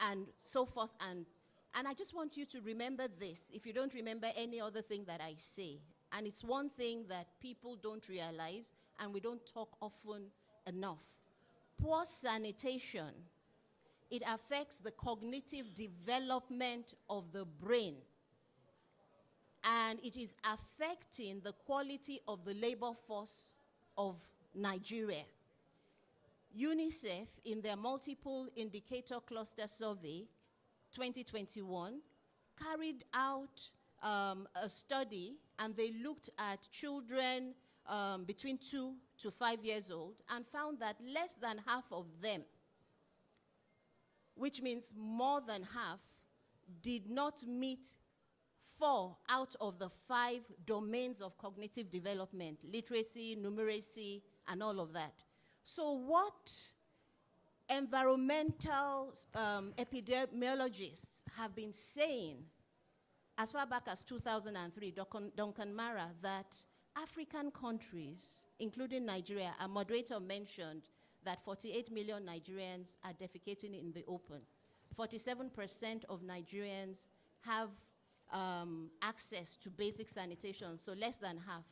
and so forth. And I just want you to remember this, if you don't remember any other thing that I say. And it's one thing that people don't realize, and we don't talk often enough. Poor sanitation, it affects the cognitive development of the brain. And it is affecting the quality of the labor force of Nigeria. UNICEF, in their multiple indicator cluster survey, 2021, carried out a study, and they looked at children between 2 to 5 years old and found that less than half of them, which means more than half, did not meet 4 out of the 5 domains of cognitive development: literacy, numeracy, and all of that. So what environmental epidemiologists have been saying as far back as 2003, Duncan Mara, that African countries, including Nigeria, a moderator mentioned that 48 million Nigerians are defecating in the open. 47% of Nigerians have access to basic sanitation, so less than half.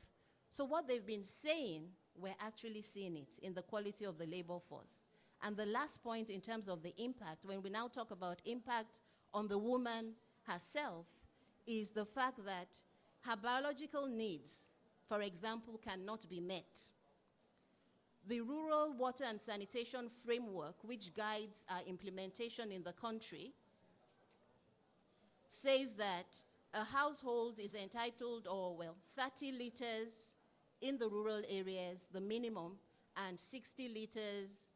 So what they've been saying, we're actually seeing it in the quality of the labor force. And the last point in terms of the impact, when we now talk about impact on the woman herself, is the fact that her biological needs, for example, cannot be met. The Rural Water and Sanitation Framework, which guides our implementation in the country, says that a household is entitled, 30 liters in the rural areas, the minimum, and 60 liters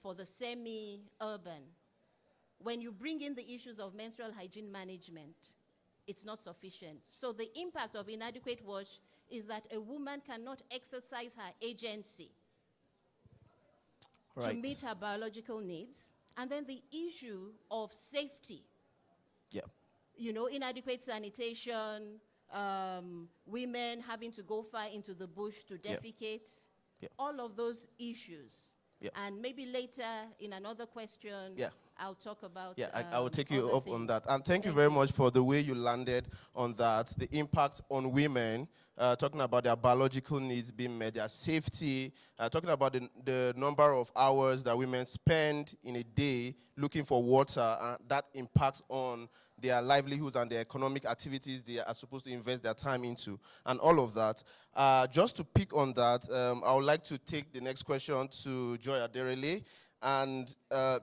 for the semi-urban. When you bring in the issues of menstrual hygiene management, it's not sufficient. So the impact of inadequate wash is that a woman cannot exercise her agency to meet her biological needs. And then the issue of safety. Yeah. You know, inadequate sanitation, women having to go far into the bush to defecate, all of those issues. Yeah. And maybe later in another question, I'll talk about I will take you up things. on that. And thank you very much for the way you landed on that, the impact on women, talking about their biological needs being met, their safety, talking about the number of hours that women spend in a day looking for water, that impacts on their livelihoods and their economic activities they are supposed to invest their time into, and all of that. Just to pick on that, I would like to take the next question to Joy Aderele and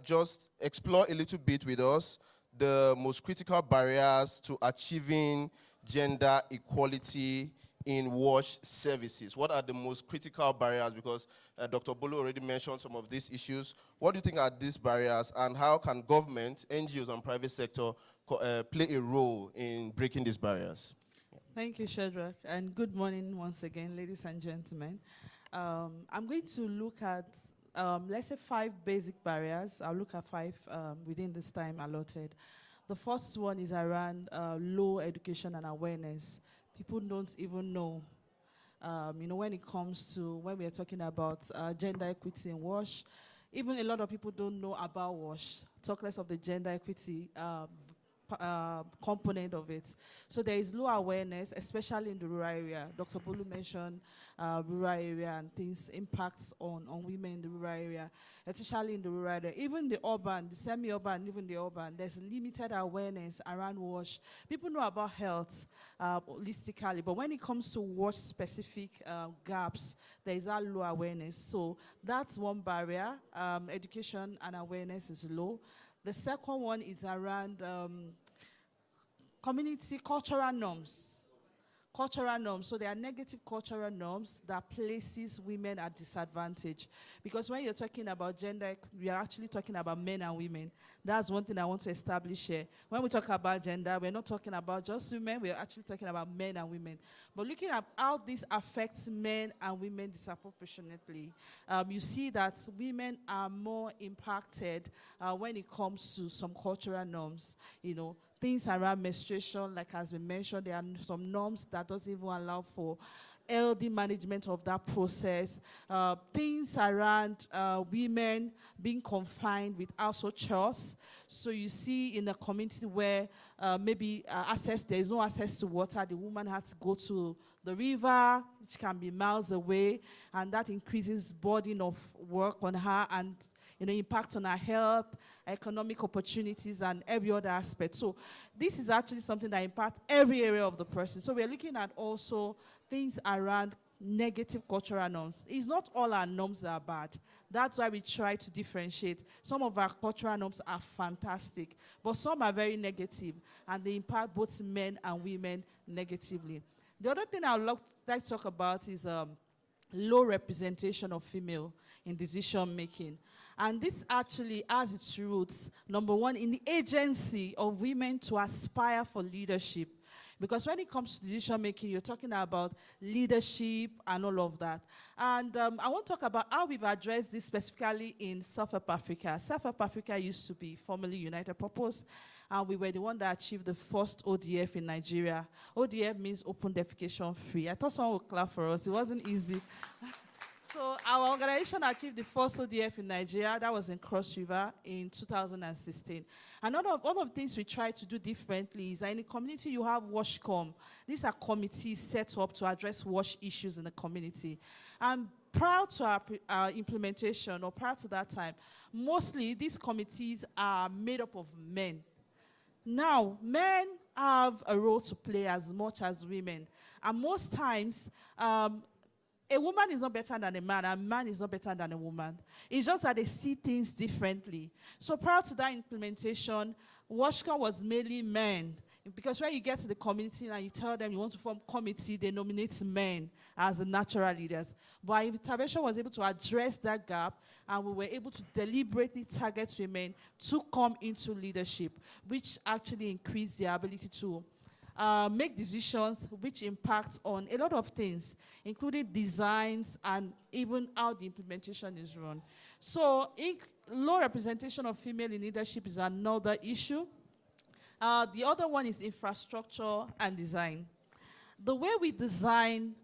just explore a little bit with us the most critical barriers to achieving gender equality in WASH services. What are the most critical barriers? Because Dr. Bolu already mentioned some of these issues. What do you think are these barriers, and how can government, NGOs, and private sector play a role in breaking these barriers? Thank you, Shadrach, and good morning once again, ladies and gentlemen. I'm going to look at, let's say, 5 basic barriers. I'll look at 5 within this time allotted. The first one is around low education and awareness. People don't even know. When it comes to, when we are talking about gender equity in WASH, even a lot of people don't know about WASH, talk less of the gender equity component of it. So there is low awareness, especially in the rural area. Dr. Bolu mentioned rural area and things impacts on women in the rural area, especially in the rural area. Even the urban, the semi-urban, even the urban, there's limited awareness around WASH. People know about health holistically, but when it comes to WASH-specific gaps, there is that low awareness. So that's one barrier. Education and awareness is low. The second one is around community cultural norms. Cultural norms. So there are negative cultural norms that places women at disadvantage. Because when you're talking about gender, we are actually talking about men and women. That's one thing I want to establish here. When we talk about gender, we're not talking about just women, we're actually talking about men and women. But looking at how this affects men and women disproportionately, you see that women are more impacted when it comes to some cultural norms. You know, things around menstruation, like has been mentioned, there are some norms that doesn't even allow for healthy management of that process, things around women being confined with household chores. So you see in a community where maybe there is no access to water, the woman has to go to the river, which can be miles away, and that increases burden of work on her and impact on her health, economic opportunities, and every other aspect. So this is actually something that impacts every area of the person. So we're looking at also things around negative cultural norms. It's not all our norms that are bad. That's why we try to differentiate. Some of our cultural norms are fantastic, but some are very negative, and they impact both men and women negatively. The other thing I would like to talk about is low representation of female in decision making. And this actually has its roots, number one, in the agency of women to aspire for leadership. Because when it comes to decision making, you're talking about leadership and all of that. And I want to talk about how we've addressed this specifically in South Africa. South Africa used to be formerly United Purpose, and we were the one that achieved the first ODF in Nigeria. ODF means open defecation free. I thought someone would clap for us. It wasn't easy. So our organization achieved the first ODF in Nigeria. That was in Cross River in 2016. And one of the things we try to do differently is that in the community you have WashCom. These are committees set up to address wash issues in the community. And prior to our implementation, or prior to that time, mostly these committees are made up of men. Now, men have a role to play as much as women. And most times, a woman is not better than a man is not better than a woman. It's just that they see things differently. So prior to that implementation, WashCon was mainly men. Because when you get to the community and you tell them you want to form committee, they nominate men as the natural leaders. But our intervention was able to address that gap, and we were able to deliberately target women to come into leadership, which actually increased their ability to make decisions which impact on a lot of things, including designs and even how the implementation is run. So low representation of female in leadership is another issue. The other one is infrastructure and design. The way we design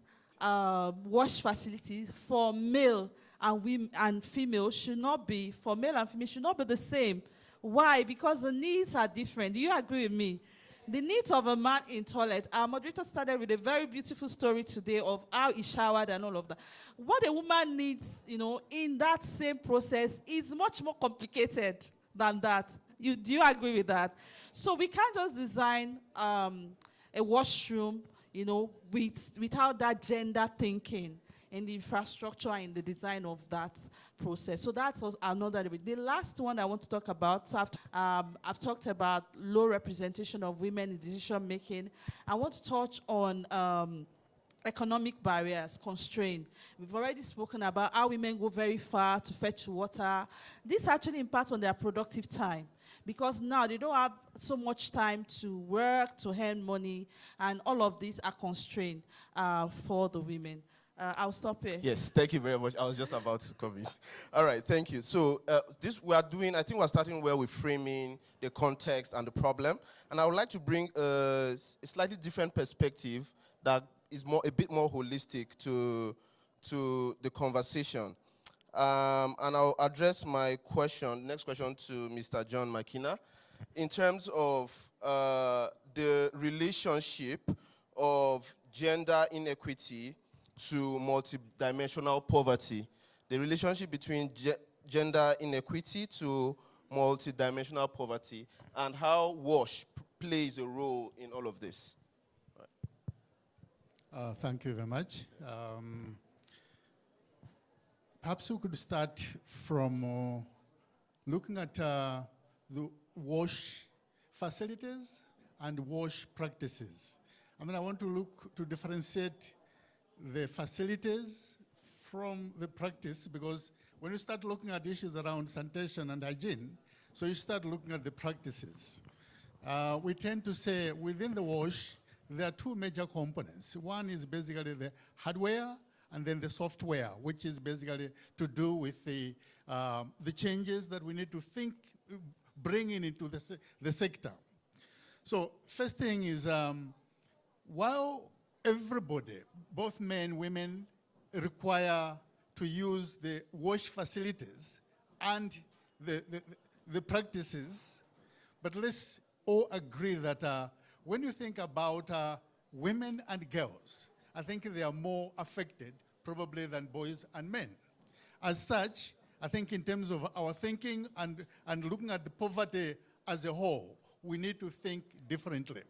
wash facilities for male and women and female should not be, for male and female should not be the same. Why? Because the needs are different. Do you agree with me? The needs of a man in toilet. Our moderator started with a very beautiful story today of how he showered and all of that. What a woman needs, in that same process is much more complicated than that. Do you agree with that? So we can't just design a washroom, without that gender thinking in the infrastructure and in the design of that process. So that's another. The last one I want to talk about, so I've talked about low representation of women in decision making. I want to touch on economic barriers, constraint. We've already spoken about how women go very far to fetch water. This actually impacts on their productive time, because now they don't have so much time to work, to earn money, and all of these are constrained for the women. I'll stop here. Yes, thank you very much. I was just about to come in. All right, thank you. So this we are doing, I think we're starting well with framing the context and the problem. And I would like to bring a slightly different perspective that is a bit more holistic to the conversation. And I'll address my next question to Mr. John McKenna, in terms of the relationship of gender inequity to multidimensional poverty, the relationship between gender inequity to multidimensional poverty, and how WASH plays a role in all of this. Thank you very much. Perhaps we could start from looking at the WASH facilities and WASH practices. I want to differentiate the facilities from the practice, because when you start looking at issues around sanitation and hygiene, so you start looking at the practices. We tend to say within the WASH, there are two major components. One is basically the hardware, and then the software, which is basically to do with the changes that we need to bringing into the sector. So first thing is, while everybody, both men, women, require to use the wash facilities and the practices. But let's all agree that when you think about women and girls, I think they are more affected probably than boys and men. As such, I think in terms of our thinking and looking at the poverty as a whole, we need to think differently.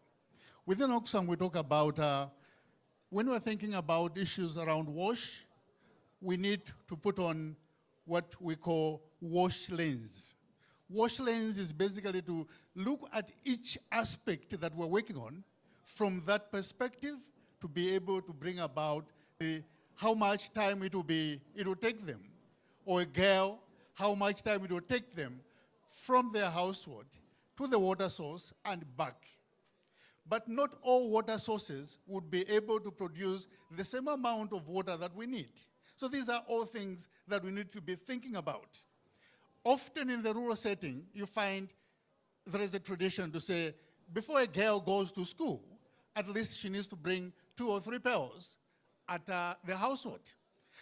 Within Oxfam, we talk about, when we're thinking about issues around wash, we need to put on what we call wash lens. Wash lens is basically to look at each aspect that we're working on from that perspective to be able to bring about how much time it will take them, or a girl, how much time it will take them from their household to the water source and back. But not all water sources would be able to produce the same amount of water that we need. So these are all things that we need to be thinking about. Often in the rural setting, you find there is a tradition to say, before a girl goes to school, at least she needs to bring 2 or 3 pails at the household.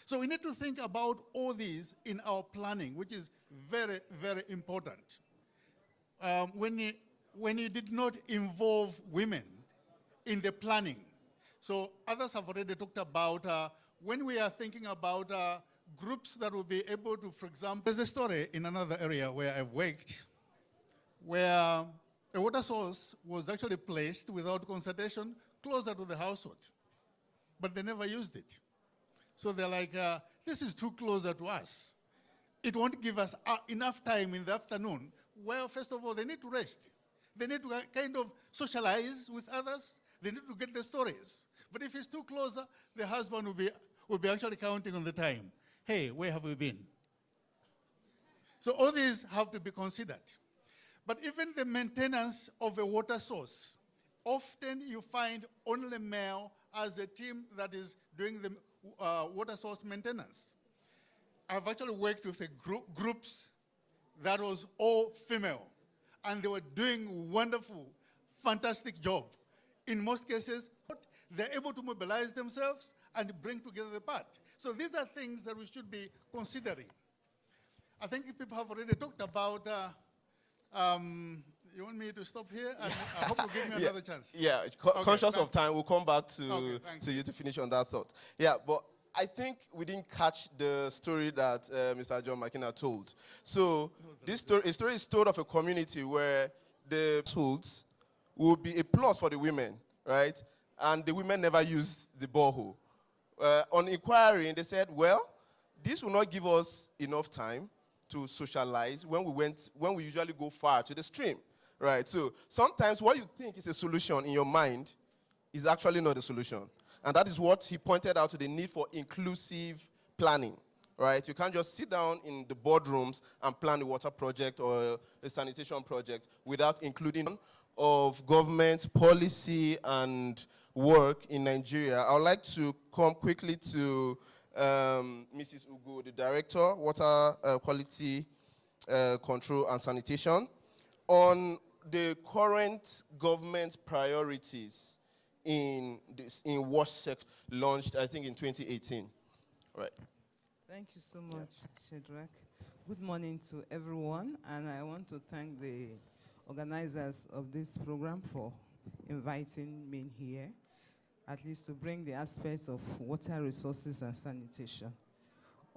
So we need to think about all these in our planning, which is very, very important. When you did not involve women in the planning, so others have already talked about when we are thinking about groups that will be able to, for example, there's a story in another area where I've worked, where a water source was actually placed without consultation closer to the household, but they never used it. So they're like, this is too closer to us. It won't give us enough time in the afternoon. Well, first of all, they need to rest. They need to kind of socialize with others. They need to get the stories. But if it's too closer, the husband will be actually counting on the time. Hey, where have we been? So all these have to be considered. But even the maintenance of a water source, often you find only male as a team that is doing the water source maintenance. I've actually worked with groups that was all female, and they were doing wonderful, fantastic job. In most cases, they're able to mobilize themselves and bring together the part. So these are things that we should be considering. I think people have already talked about, you want me to stop here? And I hope you'll give me another chance. Yeah, Okay, conscious of time, we'll come back to you you to finish on that thought. Yeah, but I think we didn't catch the story that Mr. John McKenna told. So this story is told of a community where the households will be a plus for the women, right? And the women never used the borehole. On inquiry, they said, well, this will not give us enough time to socialize when we usually go far to the stream, right? So sometimes what you think is a solution in your mind is actually not a solution. And that is what he pointed out to the need for inclusive planning, right? You can't just sit down in the boardrooms and plan a water project or a sanitation project without including of government policy and work in Nigeria. I would like to come quickly to Mrs. Ugo, the Director, Water Quality Control and Sanitation, on the current government priorities in wash sector, launched, I think, in 2018. Right. Thank you so much, Shedrack. Good morning to everyone, and I want to thank the organizers of this program for inviting me here, at least to bring the aspects of water resources and sanitation.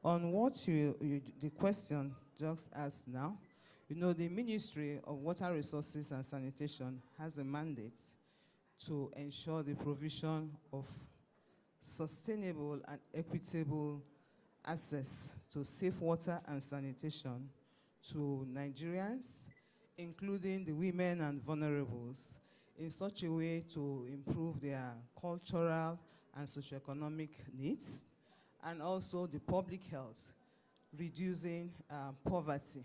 On what the question just asked now, you know, the Ministry of Water Resources and Sanitation has a mandate to ensure the provision of sustainable and equitable access to safe water and sanitation to Nigerians, including the women and vulnerables, in such a way to improve their cultural and socioeconomic needs, and also the public health, reducing poverty.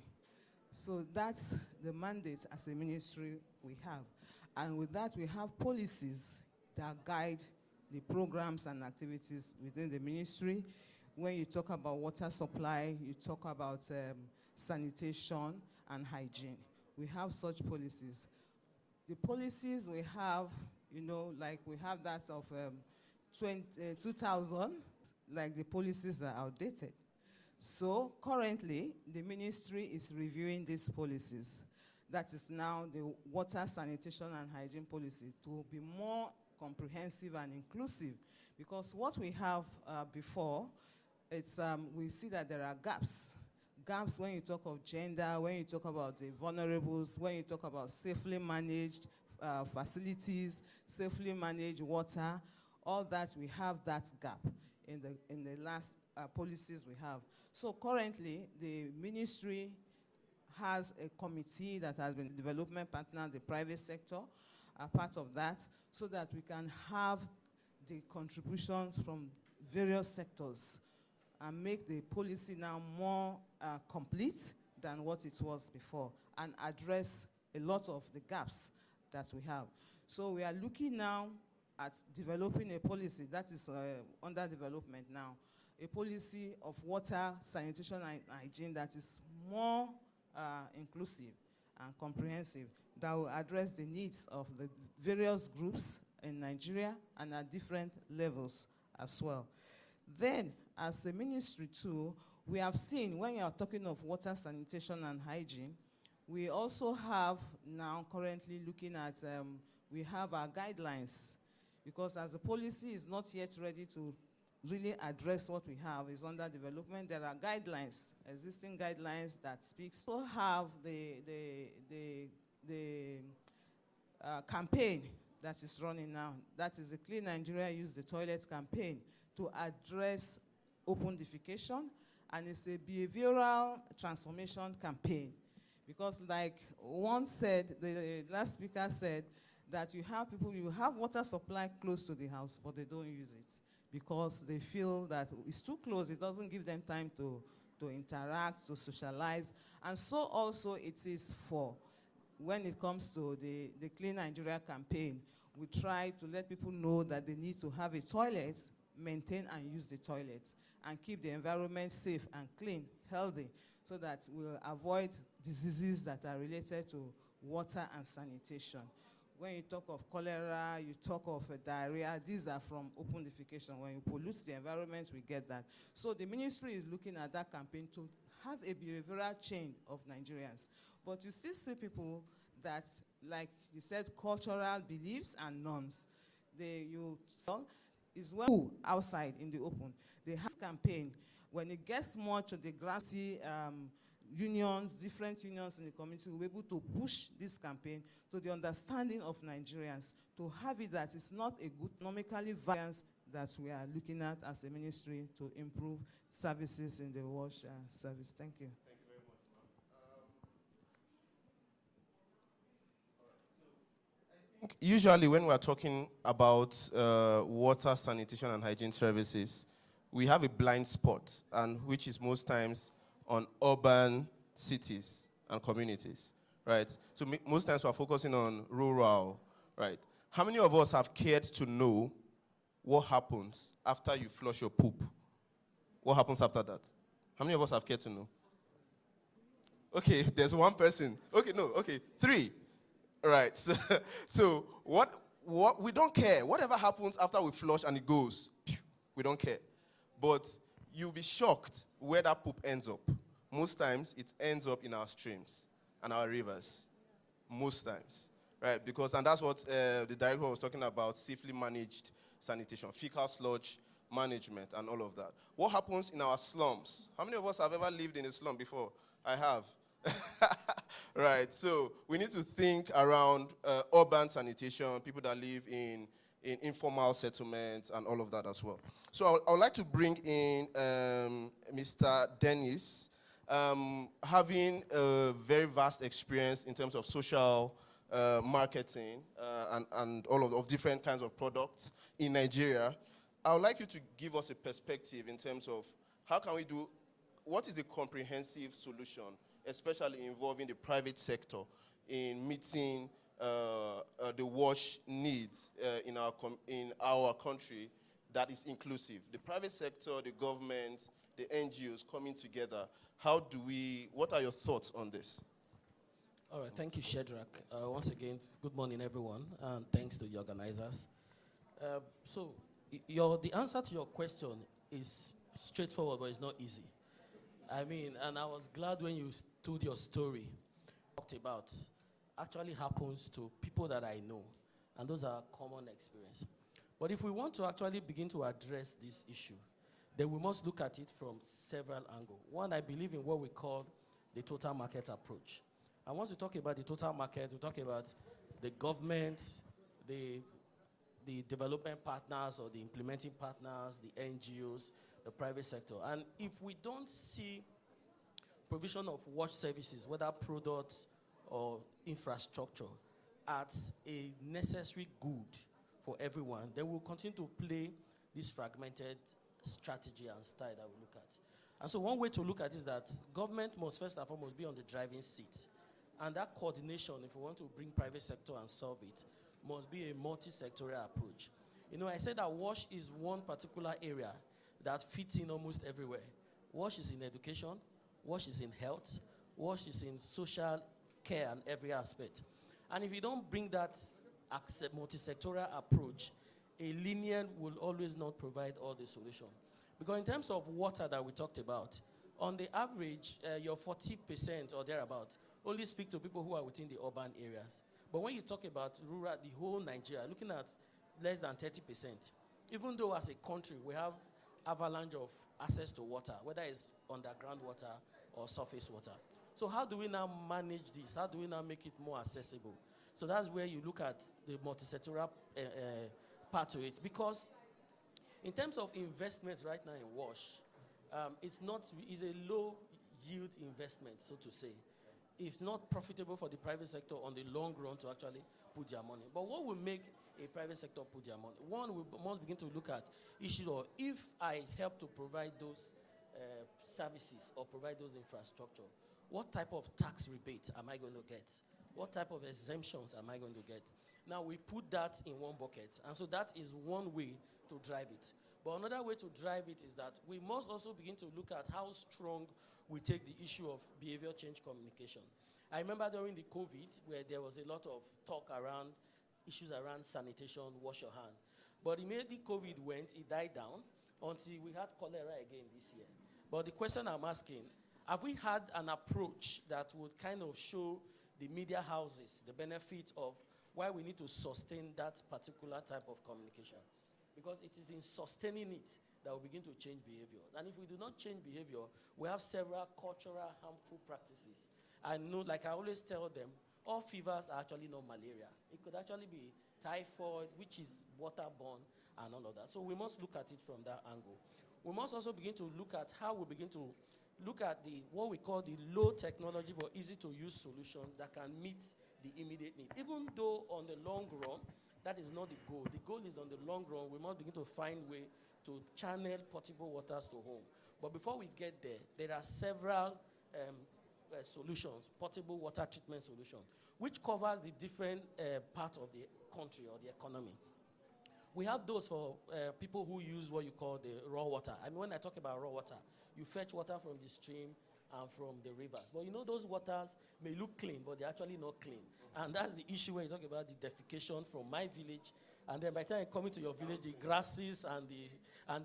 So that's the mandate as a ministry we have. And with that, we have policies that guide the programs and activities within the ministry. When you talk about water supply, you talk about sanitation and hygiene. We have such policies. The policies we have, you know, like we have that of 2000, like the policies are outdated. So currently, the ministry is reviewing these policies. That is now the water, sanitation, and hygiene policy to be more comprehensive and inclusive. Because what we have before, it's, we see that there are gaps. Gaps when you talk of gender, when you talk about the vulnerables, when you talk about safely managed facilities, safely managed water, all that, we have that gap in the last policies we have. So currently, the ministry has a committee that has been development partner, the private sector, are part of that, so that we can have the contributions from various sectors and make the policy now more complete than what it was before, and address a lot of the gaps that we have. So we are looking now at developing a policy that is under development now, a policy of water, sanitation, and hygiene that is more inclusive and comprehensive, that will address the needs of the various groups in Nigeria and at different levels as well. Then, as the ministry too, we have seen, when you are talking of water, sanitation, and hygiene, we also have now currently looking at, we have our guidelines, because as the policy is not yet ready to really address what we have, is under development. There are guidelines, existing guidelines that speak. So have the campaign that is running now. That is the Clean Nigeria Use the Toilet campaign to address open defecation, and it's a behavioral transformation campaign. Because like one said, the last speaker said, that you have people, you have water supply close to the house, but they don't use it, because they feel that it's too close, it doesn't give them time to interact, to socialize. And so also it is for, when it comes to the Clean Nigeria campaign, we try to let people know that they need to have a toilet, maintain and use the toilet, and keep the environment safe and clean, healthy, so that we'll avoid diseases that are related to water and sanitation. When you talk of cholera, you talk of diarrhea, these are from open defecation. When you pollute the environment, we get that. So the ministry is looking at that campaign to have a behavioral change of Nigerians. But you still see people that, like you said, cultural beliefs and norms. Is when outside in the open. They have this campaign. When it gets more to the grassy unions, different unions in the community, will be able to push this campaign to the understanding of Nigerians, to have it that it's not a good economically violence that we are looking at as a ministry to improve services in the wash service. Thank you. Thank you very much, ma'am. I think usually when we're talking about water, sanitation, and hygiene services, we have a blind spot, and which is most times on urban cities and communities, right? So most times we're focusing on rural, right? How many of us have cared to know what happens after you flush your poop? What happens after that? How many of us have cared to know? Okay, there's one person. Okay, no, okay, 3. All right, so what we don't care. Whatever happens after we flush and it goes, we don't care. But you'll be shocked where that poop ends up. Most times, it ends up in our streams and our rivers. Most times, right? Because, and that's what the director was talking about, safely managed sanitation, fecal sludge management, and all of that. What happens in our slums? How many of us have ever lived in a slum before? I have. Right, so we need to think around urban sanitation, people that live in informal settlements and all of that as well. So I would like to bring in Mr. Dennis, having a very vast experience in terms of social marketing and all of different kinds of products in Nigeria. I would like you to give us a perspective in terms of how can we do, what is a comprehensive solution, especially involving the private sector in meeting the wash needs in our country that is inclusive. The private sector, the government, the NGOs coming together. What are your thoughts on this? All right, thank you, Shedrack. Once again, good morning, everyone, and thanks to the organizers. So the answer to your question is straightforward, but it's not easy. I mean, and I was glad when you told your story, talked about, actually happens to people that I know, and those are common experience. But if we want to actually begin to address this issue, then we must look at it from several angles. One, I believe in what we call the total market approach. And once we talk about the total market, we talk about the government, the development partners or the implementing partners, the NGOs, the private sector. And if we don't see provision of watch services, whether products or infrastructure, as a necessary good for everyone, then we'll continue to play this fragmented strategy and style that we look at. And so one way to look at it is that government must first and foremost be on the driving seat. And that coordination, if we want to bring private sector and solve it, must be a multi-sectorial approach. You know, I said that WASH is one particular area that fits in almost everywhere. WASH is in education, WASH is in health, WASH is in social care and every aspect. And if you don't bring that multi-sectorial approach, a linear will always not provide all the solution. Because in terms of water that we talked about, on the average, your 40% or thereabout only speak to people who are within the urban areas. But when you talk about rural, the whole Nigeria, looking at less than 30%, even though as a country we have avalanche of access to water, whether it's underground water or surface water. So how do we now manage this? How do we now make it more accessible? So that's where you look at the multi-sectoral part to it. Because in terms of investments right now in WASH, it's a low yield investment, so to say. It's not profitable for the private sector on the long run to actually put their money. But what will make a private sector put their money? One, we must begin to look at issues of if I help to provide those services or provide those infrastructure, what type of tax rebate am I going to get? What type of exemptions am I going to get? Now, we put that in one bucket, and so that is one way to drive it. But another way to drive it is that we must also begin to look at how strong we take the issue of behavior change communication. I remember during the COVID, where there was a lot of talk around issues around sanitation, wash your hand. But immediately COVID went, it died down until we had cholera again this year. But the question I'm asking, have we had an approach that would kind of show the media houses the benefit of why we need to sustain that particular type of communication? Because it is in sustaining it that we begin to change behavior. And if we do not change behavior, we have several cultural harmful practices. I know, like I always tell them, all fevers are actually not malaria. It could actually be typhoid, which is waterborne, and all of that. So we must look at it from that angle. We must also begin to look at how we begin to look at what we call the low technology but easy to use solution that can meet the immediate need. Even though on the long run, that is not the goal. The goal is on the long run, we must begin to find way to channel potable waters to home. But before we get there, there are several solutions, portable water treatment solutions, which covers the different parts of the country or the economy. We have those for people who use what you call the raw water. I mean, when I talk about raw water, you fetch water from the stream and from the rivers. But you know those waters may look clean, but they're actually not clean. And that's the issue when you talk about the defecation from my village. And then by the time you come into your village, the grasses and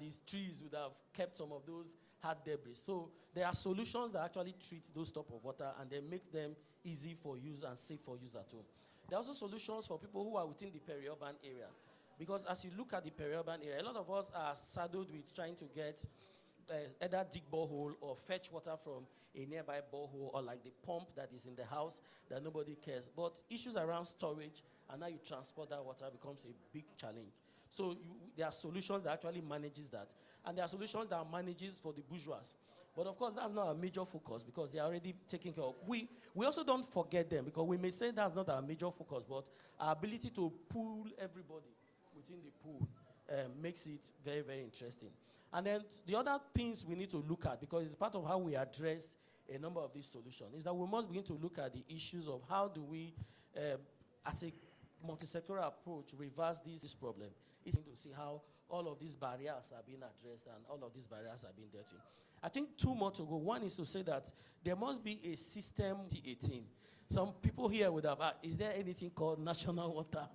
these trees would have kept some of those hard debris. So there are solutions that actually treat those type of water and then make them easy for use and safe for use at home. There are also solutions for people who are within the peri-urban area. Because as you look at the peri-urban area, a lot of us are saddled with trying to get either dig borehole or fetch water from a nearby borehole or like the pump that is in the house that nobody cares. But issues around storage and how you transport that water becomes a big challenge. So there are solutions that actually manages that. And there are solutions that manages for the bourgeois. But of course, that's not a major focus because they are already taking care of. We also don't forget them because we may say that's not our major focus, but our ability to pool everybody within the pool makes it very, very interesting. And then the other things we need to look at, because it's part of how we address a number of these solutions, is that we must begin to look at the issues of how do we, as a multi-sectoral approach, reverse this problem. It's to see how all of these barriers are being addressed and all of these barriers are being dealt with. I think two more to go. One is to say that there must be a system 18. Some people here would have asked, is there anything called national water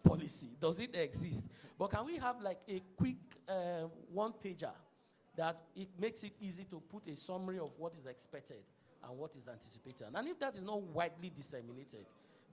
policy? Does it exist? But can we have like a quick one-pager that it makes it easy to put a summary of what is expected and what is anticipated? And if that is not widely disseminated,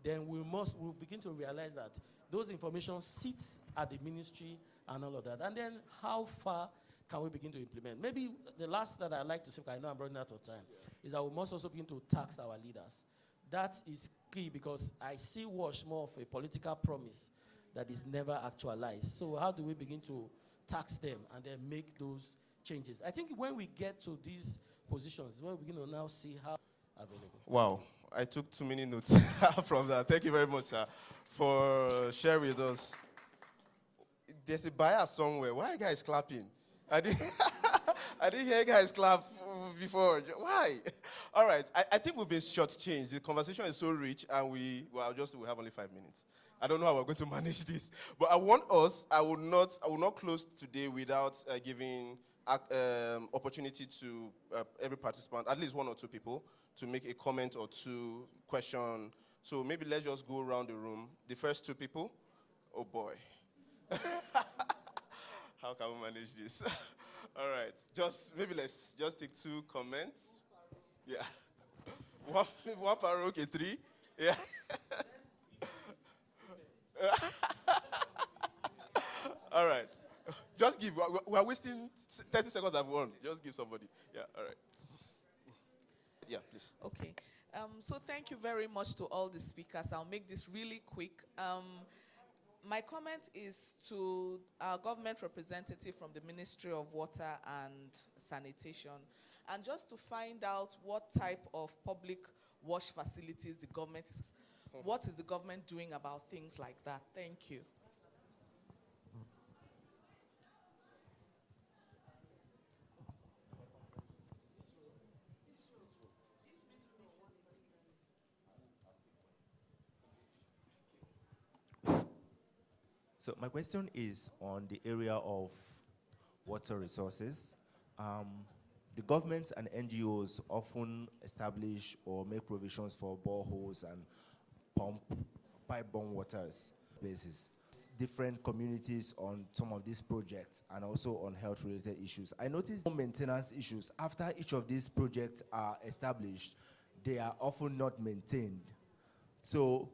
then we'll begin to realize that those information sits at the ministry and all of that. And then how far can we begin to implement? Maybe the last that I'd like to say, because I know I'm running out of time, is that we must also begin to tax our leaders. That is key, because I see WASH more of a political promise that is never actualized. So how do we begin to tax them and then make those changes? I think when we get to these positions, when we begin to now see how available. Wow, I took too many notes from that. Thank you very much, sir, for sharing with us. There's a bias somewhere. Why are you guys clapping? I didn't hear you guys clap before. Why? All right. I think we've been shortchanged. The conversation is so rich, and we have only 5 minutes. I don't know how we're going to manage this, but I will not close today without giving opportunity to every participant, at least one or two people, to make a comment or two question. So maybe let's just go around the room. The first two people. Oh boy. How can we manage this? All right. Let's just take two comments. Yeah. one parrot, okay, three. Yeah. All right. Just give. We're wasting 30 seconds at one. Just give somebody. Yeah, all right. Yeah, please. Okay. So thank you very much to all the speakers. I'll make this really quick. My comment is to our government representative from the Ministry of Water and Sanitation, and just to find out what type of public wash facilities the government is. What is the government doing about things like that? Thank you. So my question is on the area of water resources. The governments and NGOs often establish or make provisions for boreholes and pipe-borne waters places. Different communities on some of these projects and also on health-related issues. I noticed maintenance issues. After each of these projects are established, they are often not maintained. So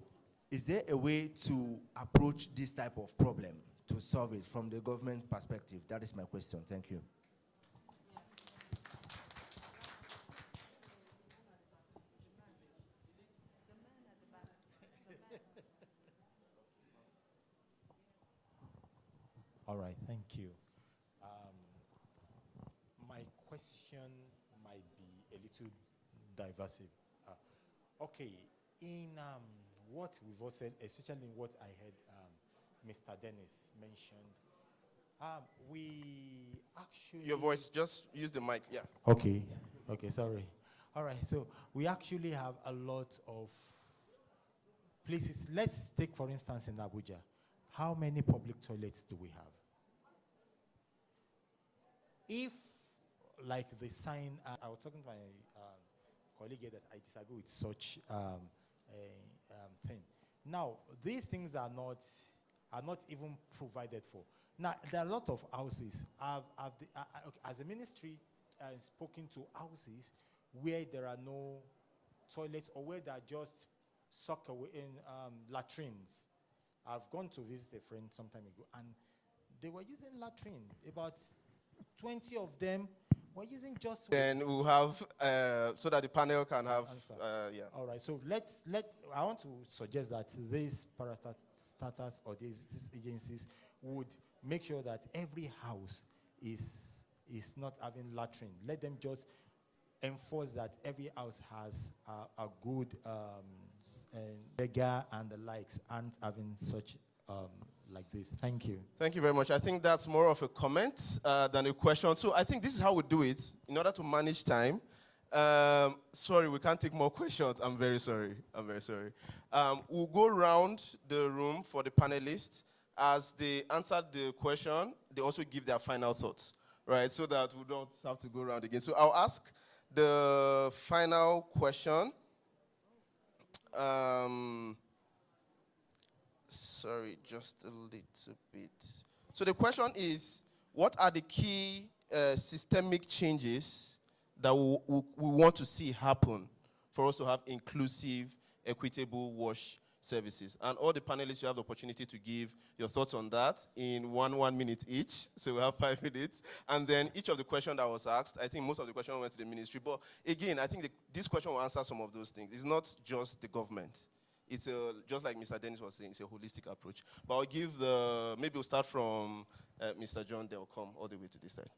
is there a way to approach this type of problem to solve it from the government perspective? That is my question. Thank you. All right, thank you. My question might be a little divisive. Okay, in what we've all said, especially in what I heard Mr. Dennis mentioned, we actually... Your voice, just use the mic, yeah. Okay, sorry. All right, so we actually have a lot of places. Let's take, for instance, in Abuja. How many public toilets do we have? If, like the sign, I was talking to my colleague here that I disagree with such thing. Now, these things are not even provided for. Now, there are a lot of houses. As a ministry, spoken to houses where there are no toilets or where they are just soaked away in latrines. I've gone to visit a friend some time ago, and they were using latrine. About 20 of them were using just... Then we'll have, so that the panel can have, yeah. All right, so I want to suggest that these parastatals or these agencies would make sure that every house is not having latrine. Let them just enforce that every house has a good beggar and the likes aren't having such like this. Thank you. Thank you very much. I think that's more of a comment than a question. So I think this is how we do it in order to manage time. Sorry, we can't take more questions. I'm very sorry. We'll go around the room for the panelists. As they answer the question, they also give their final thoughts, right? So that we don't have to go around again. So I'll ask the final question. Sorry, just a little bit. So the question is, what are the key systemic changes that we want to see happen for us to have inclusive, equitable WASH services? And all the panelists, you have the opportunity to give your thoughts on that in 1 minute each. So we have 5 minutes. And then each of the questions that was asked, I think most of the questions went to the ministry. But again, I think this question will answer some of those things. It's not just the government. It's just like Mr. Dennis was saying, it's a holistic approach. But I'll give maybe we'll start from Mr. John, then we'll come all the way to this side.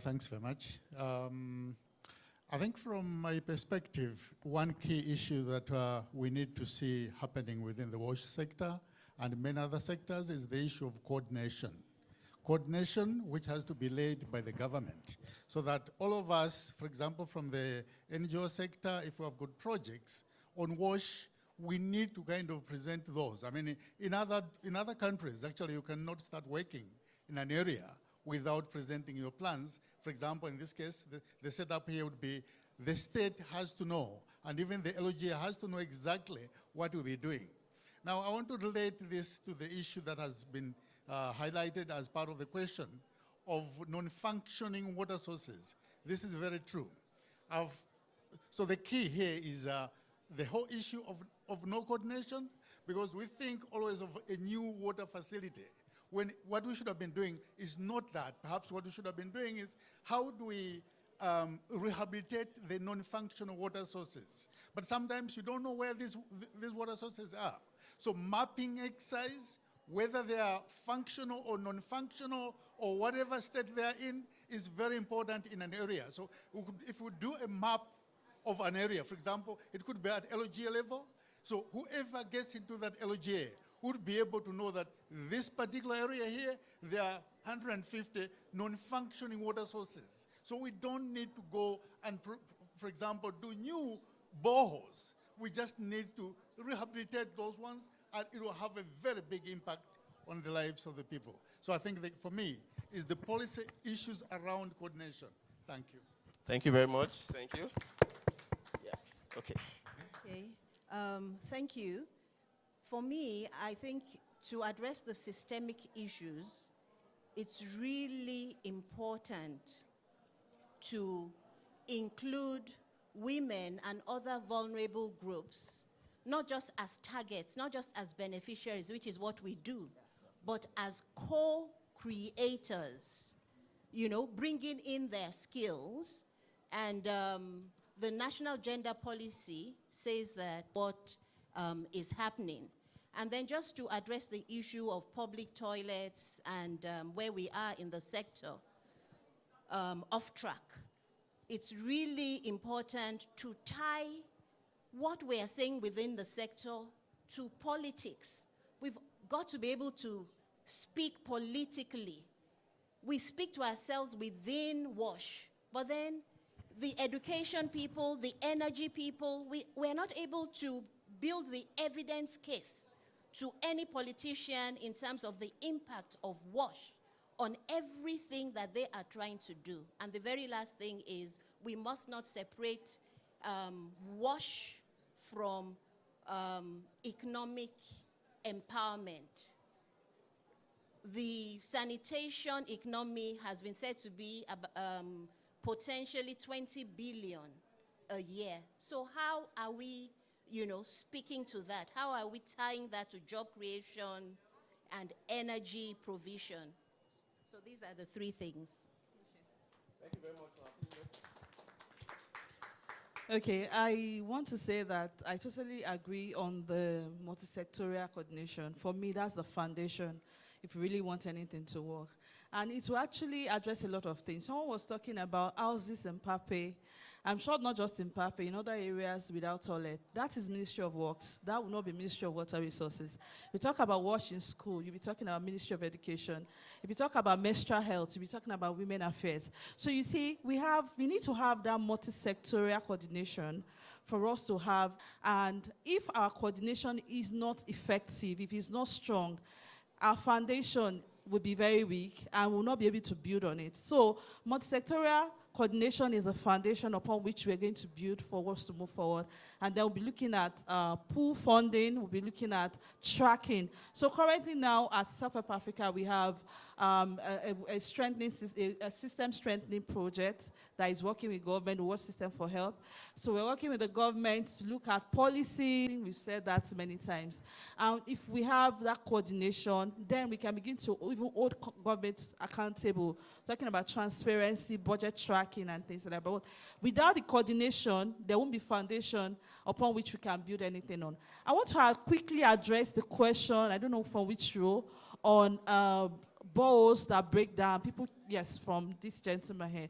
Thanks very much. I think from my perspective, one key issue that we need to see happening within the WASH sector and many other sectors is the issue of coordination. Coordination which has to be led by the government, so that all of us, for example, from the NGO sector, if we have good projects on WASH, we need to kind of present those. I mean, in other countries, actually, you cannot start working in an area without presenting your plans. For example, in this case, the setup here would be the state has to know, and even the LOG has to know exactly what we'll be doing. Now, I want to relate this to the issue that has been highlighted as part of the question of non-functioning water sources. This is very true. So the key here is the whole issue of no coordination, because we think always of a new water facility, when what we should have been doing is not that. Perhaps what we should have been doing is how do we rehabilitate the non-functional water sources. But sometimes you don't know where these water sources are. So mapping exercise, whether they are functional or non-functional or whatever state they are in, is very important in an area. So if we do a map of an area, for example, it could be at LOGA level. So whoever gets into that LOGA would be able to know that this particular area here, there are 150 non-functioning water sources. So we don't need to go and, for example, do new boreholes. We just need to rehabilitate those ones, and it will have a very big impact on the lives of the people. So I think that for me, is the policy issues around coordination. Thank you. Thank you very much. Thank you. Yeah. Okay. Okay. Thank you. For me, I think to address the systemic issues, it's really important to include women and other vulnerable groups, not just as targets, not just as beneficiaries, which is what we do, but as co-creators, bringing in their skills. And the National Gender Policy says that what is happening. And then just to address the issue of public toilets and where we are in the sector, off track. It's really important to tie what we are saying within the sector to politics. We've got to be able to speak politically. We speak to ourselves within WASH, but then the education people, the energy people, we're not able to build the evidence case to any politician in terms of the impact of WASH on everything that they are trying to do. And the very last thing is we must not separate WASH from economic empowerment. The sanitation economy has been said to be potentially 20 billion a year. So how are we, speaking to that? How are we tying that to job creation and energy provision? So these are the three things. Thank you very much. Okay, I want to say that I totally agree on the multi-sectorial coordination. For me, that's the foundation if you really want anything to work. And it will actually address a lot of things. Someone was talking about houses in Pape. I'm sure not just in Pape, in other areas without toilet. That is Ministry of Works. That will not be Ministry of Water Resources. We talk about WASH in school, you'll be talking about Ministry of Education. If you talk about menstrual health, you'll be talking about Women Affairs. So you see, we need to have that multi-sectorial coordination for us to have. And if our coordination is not effective, if it's not strong, our foundation will be very weak and will not be able to build on it. So multi-sectorial Coordination is a foundation upon which we're going to build for us to move forward. And then we'll be looking at pool funding, we'll be looking at tracking. So currently now at Self-Help Africa, we have a system strengthening project that is working with government, the World System for Health. So we're working with the government to look at policy. We've said that many times. And if we have that coordination, then we can begin to even hold governments accountable, talking about transparency, budget tracking, and things like that. But without the coordination, there won't be foundation upon which we can build anything on. I want to quickly address the question, I don't know from which row, on boreholes that break down. People, yes, from this gentleman here.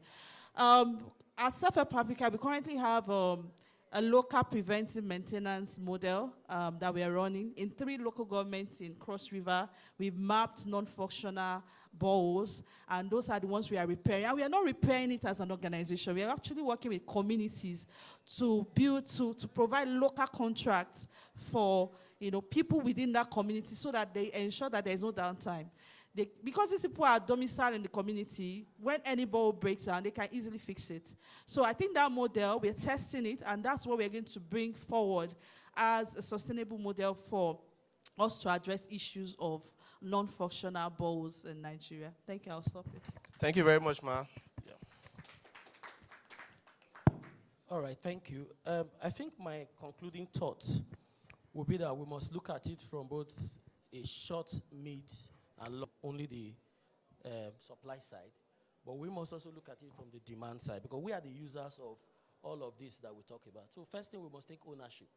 At Self-Help Africa, we currently have a local preventive maintenance model that we are running in 3 local governments in Cross River. We've mapped non-functional boreholes, and those are the ones we are repairing. And we are not repairing it as an organization. We are actually working with communities to build, to provide local contracts for people within that community so that they ensure that there is no downtime. Because these people are domiciled in the community, when any ball breaks down, they can easily fix it. So I think that model, we're testing it, and that's what we're going to bring forward as a sustainable model for us to address issues of non-functional balls in Nigeria. Thank you. I'll stop it. Thank you very much, Ma. Yeah. All right, thank you. I think my concluding thoughts will be that we must look at it from both a short, mid, and only the supply side. But we must also look at it from the demand side, because we are the users of all of this that we talk about. So first thing, we must take ownership.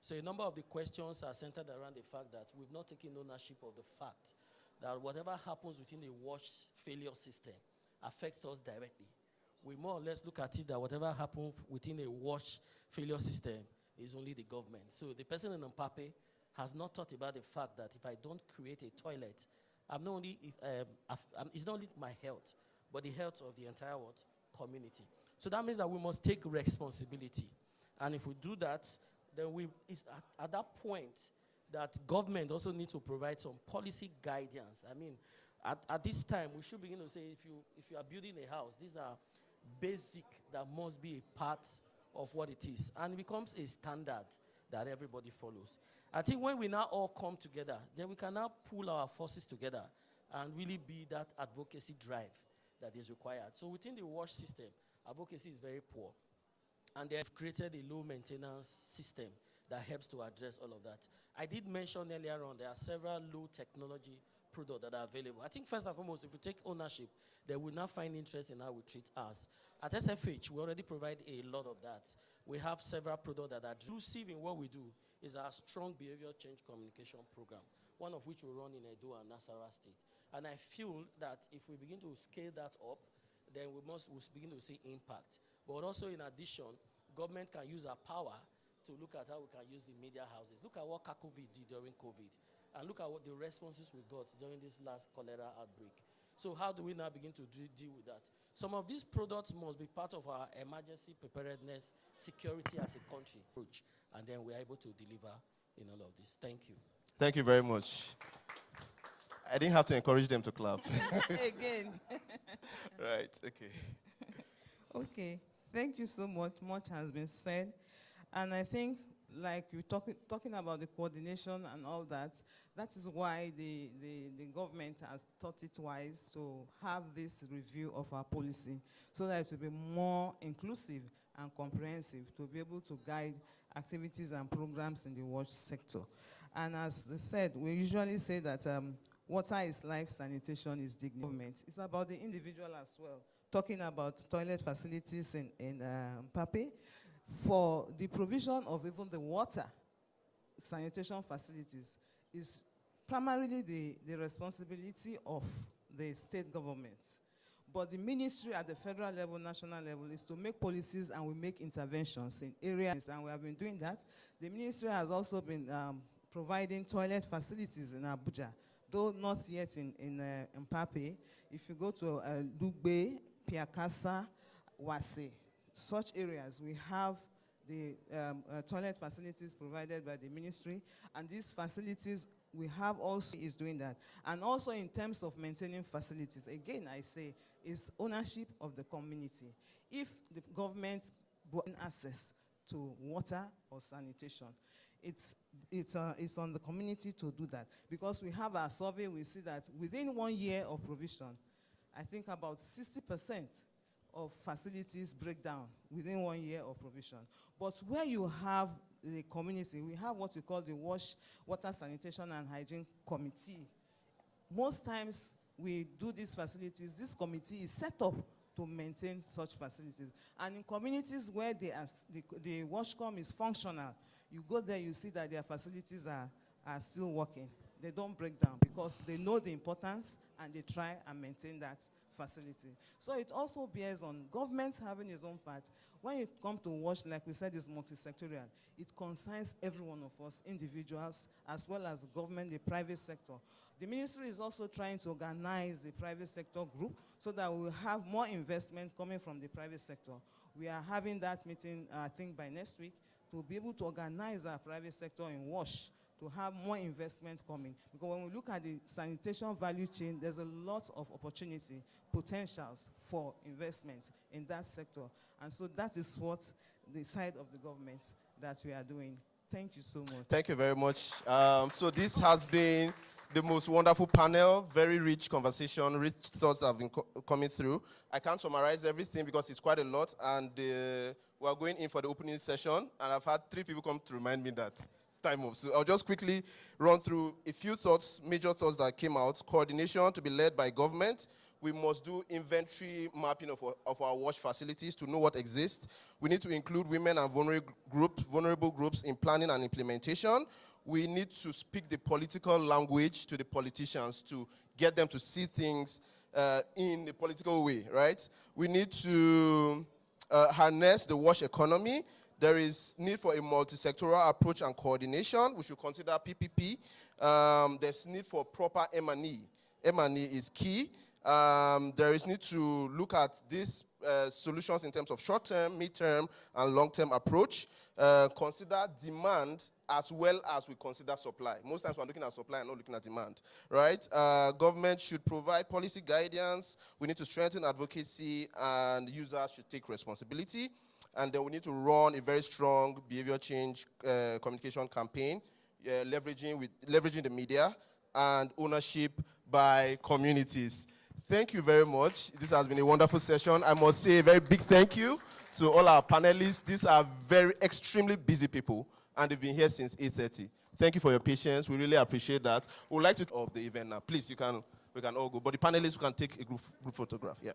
So a number of the questions are centered around the fact that we've not taken ownership of the fact that whatever happens within the wash failure system affects us directly. We more or less look at it that whatever happens within a wash failure system is only the government. So the person in Mpape has not thought about the fact that if I don't create a toilet, I'm not only, it's not only my health, but the health of the entire community. So that means that we must take responsibility. And if we do that, then it's at that point that government also needs to provide some policy guidance. I mean, at this time, we should begin to say, if you are building a house, these are basic that must be a part of what it is. And it becomes a standard that everybody follows. I think when we now all come together, then we can now pull our forces together and really be that advocacy drive that is required. So within the wash system, advocacy is very poor. And they have created a low maintenance system that helps to address all of that. I did mention earlier on, there are several low technology products that are available. I think first and foremost, if we take ownership, then we'll now find interest in how we treat us. At SFH, we already provide a lot of that. We have several products that are inclusive in what we do is our strong behavior change communication program, one of which we run in Edo and Nasarawa State. And I feel that if we begin to scale that up, then we'll begin to see impact. But also in addition, government can use our power to look at how we can use the media houses. Look at what Kakovi did during COVID, and look at what the responses we got during this last cholera outbreak. So how do we now begin to deal with that? Some of these products must be part of our emergency preparedness, security as a country approach, and then we're able to deliver in all of this. Thank you. Thank you very much. I didn't have to encourage them to clap. Again. Right, okay. Okay, thank you so much. Much has been said. And I think, like you're talking about the coordination and all that, that is why the government has thought it wise to have this review of our policy so that it will be more inclusive and comprehensive to be able to guide activities and programs in the wash sector. And as they said, we usually say that water is life, sanitation is dignity. It's about the individual as well. Talking about toilet facilities in Mpape, for the provision of even the water sanitation facilities is primarily the responsibility of the state government. But the ministry at the federal level, national level, is to make policies and we make interventions in areas, and we have been doing that. The ministry has also been providing toilet facilities in Abuja, though not yet in Mpape. If you go to Lugbe, Piakasa, Wase, such areas, we have the toilet facilities provided by the ministry, and these facilities we have also is doing that. And also in terms of maintaining facilities, again I say, it's ownership of the community. if the government brought access to water or sanitation, it's on the community to do that. Because we have our survey, we see that within 1 year of provision, I think about 60% of facilities break down within 1 year of provision. But where you have the community, we have what we call the Water, Sanitation and Hygiene Committee. Most times we do these facilities, this committee is set up to maintain such facilities. And in communities where the washcom is functional, you go there, you see that their facilities are still working. They don't break down because they know the importance and they try and maintain that facility. So it also bears on government having its own part. When you come to WASH, like we said, it's multi-sectorial. It concerns every one of us, individuals, as well as government, the private sector. The ministry is also trying to organize the private sector group so that we will have more investment coming from the private sector. We are having that meeting, I think, by next week to be able to organize our private sector in WASH to have more investment coming. Because when we look at the sanitation value chain, there's a lot of opportunity, potentials for investment in that sector. And so that is what the side of the government that we are doing. Thank you so much. Thank you very much. So this has been the most wonderful panel, very rich conversation, rich thoughts have been coming through. I can't summarize everything because it's quite a lot, and we are going in for the opening session, and I've had 3 people come to remind me that it's time up. So I'll just quickly run through a few thoughts, major thoughts that came out. Coordination to be led by government. We must do inventory mapping of our WASH facilities to know what exists. We need to include women and vulnerable groups in planning and implementation. We need to speak the political language to the politicians to get them to see things in a political way, right? We need to harness the WASH economy. There is need for a multi-sectoral approach and coordination. We should consider PPP. There's need for proper M&E. M&E is key. There is need to look at these solutions in terms of short-term, mid-term, and long-term approach. Consider demand as well as we consider supply. Most times we're looking at supply and not looking at demand, right? Government should provide policy guidance. We need to strengthen advocacy, and users should take responsibility. And then we need to run a very strong behavior change communication campaign, leveraging the media and ownership by communities. Thank you very much. This has been a wonderful session. I must say a very big thank you to all our panelists. These are very extremely busy people, and they've been here since 8:30. Thank you for your patience. We really appreciate that. We would like to of the event now. Please, we can all go. But the panelists can take a group photograph. Yeah.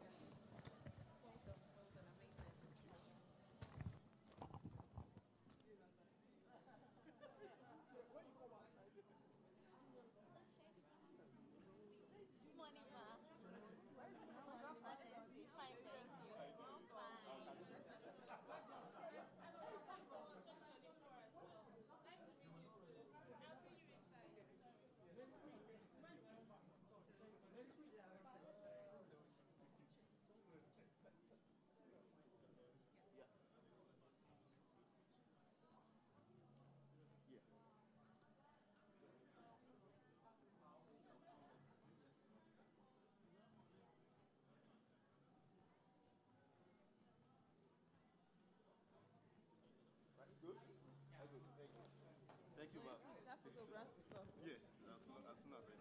Thank you, ma'am. Yes, as soon as I...